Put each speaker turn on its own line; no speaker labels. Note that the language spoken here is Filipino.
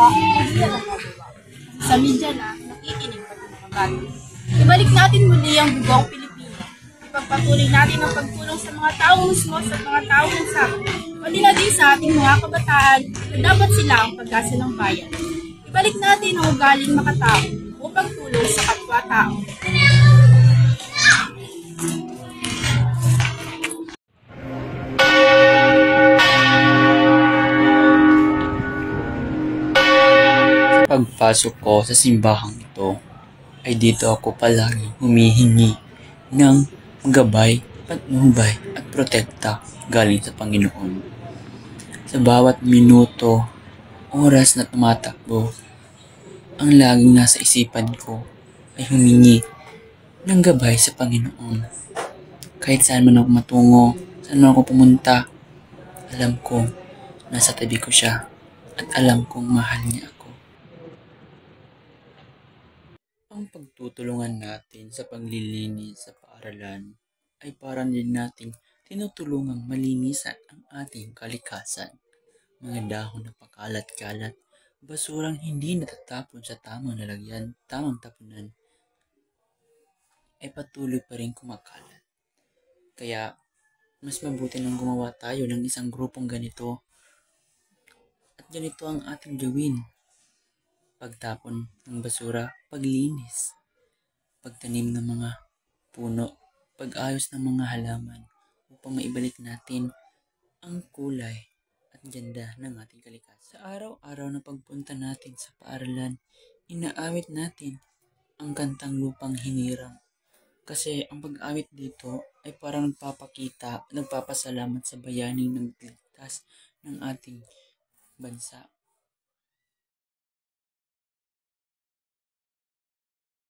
Sa media na, nakikinig pati mga bata. Ibalik natin muli ang bugong Pilipino. Ipagpatuloy natin ang pagtulong sa mga taong husmos at mga taong sakit. Pati na din sa ating mga kabataan na dapat sila ang pag-asa ng bayan. Ibalik natin ang ugaling makatao upang tulong sa kapwa-tao.
Pagpasok ko sa simbahang ito, ay dito ako palagi humihingi ng gabay, patnubay at protekta galing sa Panginoon. Sa bawat minuto, oras na tumatakbo, ang laging nasa isipan ko ay humingi ng gabay sa Panginoon. Kahit saan man ako matungo, saan man ako pumunta, alam ko nasa tabi ko siya at alam kong mahal niya ako. Ang pagtutulungan natin sa paglilinis sa paaralan ay para din nating tinutulungang malinisan ang ating kalikasan. Mga dahon na pakalat-kalat, basurang hindi natatapon sa tamang lalagyan, tamang tapunan, ay patuloy pa rin kumakalat. Kaya, mas mabuti nang gumawa tayo ng isang grupong ganito at ganito ang ating gawin. Pagtapon ng basura, paglinis, pagtanim ng mga puno, pag-ayos ng mga halaman upang maibalik natin ang kulay at ganda ng ating kalikasan. Sa araw-araw na pagpunta natin sa paaralan, inaawit natin ang kantang Lupang Hinirang. Kasi ang pag-awit dito ay parang nagpapakita, nagpapasalamat sa bayaning nagligtas ng ating bansa.